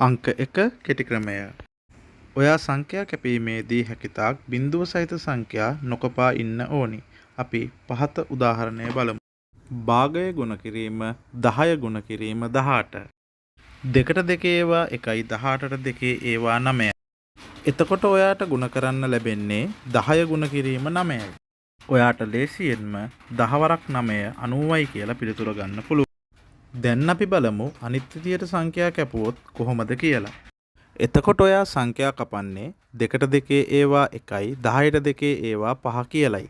අංක 1 කෙටි ක්‍රමය. ඔයා සංඛ්‍යා කැපීමේදී හැකිතාක් බිඳුව සහිත සංඛ්‍යා නොකපා ඉන්න ඕනි. අපි පහත උදාහරණය බලමු. භාගය ගුණ කිරීම 10 ගුණ කිරීම 18. දෙකට දෙකේ ඒවා 1යි 18ට දෙකේ ඒවා 9යි. එතකොට ඔයාට ගුණ කරන්න ලැබෙන්නේ 10 ගුණ කිරීම 9යි. ඔයාට ලේසියෙන්ම 10 වරක් 9 90යි කියලා පිළිතුර ගන්න පුළුවන්. දැන් අපි බලමු අනිත් විදියට සංඛ්‍යා කැපුවොත් කොහොමද කියලා. එතකොට ඔයා සංඛ්‍යා කපන්නේ දෙකට දෙකේ ඒවා 1යි 10ට දෙකේ ඒවා 5 කියලයි.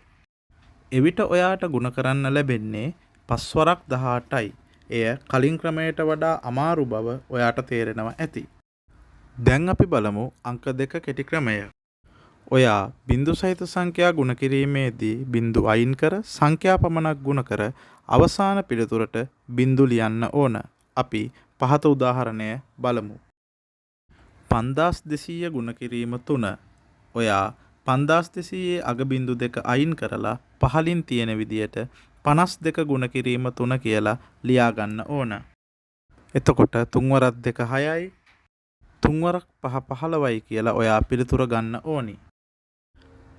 එවිට ඔයාට ගුණ කරන්න ලැබෙන්නේ 5 වරක් 18යි. එය කලින් ක්‍රමයට වඩා අමාරු බව ඔයාට තේරෙනවා ඇති. දැන් අපි බලමු අංක 2 කෙටි ක්‍රමය. ඔයා බිඳු සහිත සංඛ්‍යා ගුණ කිරීමේදී බිඳු අයින් කර සංඛ්‍යා පමණක් ගුණ කර අවසාන පිළිතුරට බිඳු ලියන්න ඕන. අපි පහත උදාහරණය බලමු. 5200 ගුණ කිරීම 3. ඔයා 5200 අග බිඳු දෙක අයින් කරලා පහලින් තියෙන විදියට 52 ගුණ කිරීම 3 කියලා ලියා ගන්න ඕන. එතකොට 3 වරක් 2 6යි 3 වරක් 5 15යි කියලා ඔයා පිළිතුර ගන්න ඕනි.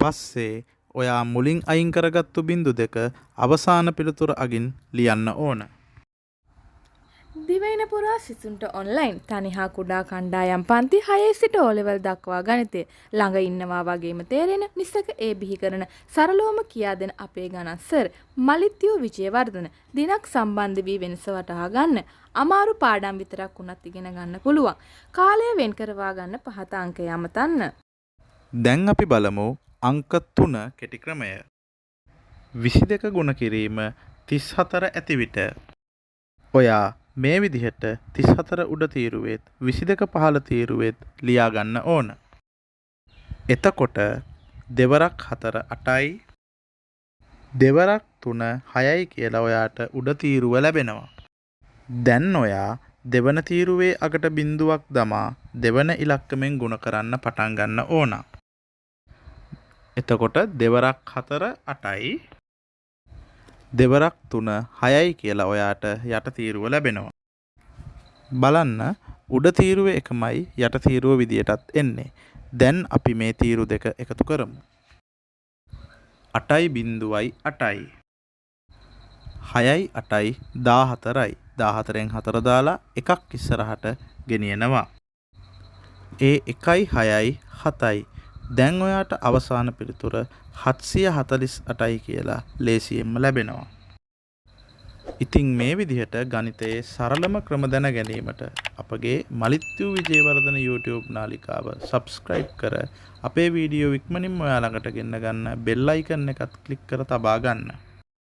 පස්සේ ඔයා මුලින් අයින් කරගත්තු බිඳු දෙක අවසාන පිළිතුර අගින් ලියන්න ඕන. දිවයින පුරා සිසුන්ට ඔන්ලයින් තනිහා කුඩා කණ්ඩායම් පන්ති 6 සිට O level දක්වා ගණිතය ළඟ ඉන්නවා වගේම තේරෙන නිසක ඒ බිහි කරන සරලවම කියා දෙන අපේ ගණන් සර් මලිත් U.Wijewardhana දිනක් සම්බන්ධ වී වෙනස වටහා ගන්න. අමාරු පාඩම් විතරක් වුණත් ඉගෙන ගන්න පුළුවන්. කාලය වෙන් කරවා ගන්න පහත අංකය අමතන්න. දැන් අපි බලමු අංක 3 කෙටි ක්‍රමය. 22 ගුණ කිරීම 34 ඇති විට ඔයා මේ විදිහට 34 උඩ තීරුවෙත් 22 පහළ තීරුවෙත් ලියා ගන්න ඕන. එතකොට දෙවරක් 4 8යි දෙවරක් 3 6යි කියලා ඔයාට උඩ තීරුව ලැබෙනවා. දැන් ඔයා දෙවන තීරුවේ අගට බිඳුවක් දමා දෙවන ඉලක්කමෙන් ගුණ කරන්න පටන් ගන්න ඕන. එතකොට දෙවරක් 4 8යි දෙවරක් 3 6යි කියලා ඔයාට යට තීරුව ලැබෙනවා. බලන්න උඩ තීරුව එකමයි යට තීරුව විදියටත් එන්නේ. දැන් අපි මේ තීරු දෙක එකතු කරමු. 8යි බිඳුවයි 8යි 6යි 8යි 14යි 14න් 4 දාලා එකක් ඉස්සරහට ගෙනියනවා. ඒ 1යි 6යි 7යි දැන් ඔයාට අවසාන පිළිතුර 748යි කියලා ලේසියෙන්ම ලැබෙනවා. ඉතින් මේ විදිහට ගණිතයේ සරලම ක්‍රම දැන ගැනීමට අපගේ MalithU.Wijewardhana YouTube නාලිකාව subscribe කර අපේ වීඩියෝ ඉක්මනින්ම ඔයා ළඟට ගෙන්න ගන්න බෙල් අයිකන් එකත් ක්ලික් කර තබා ගන්න.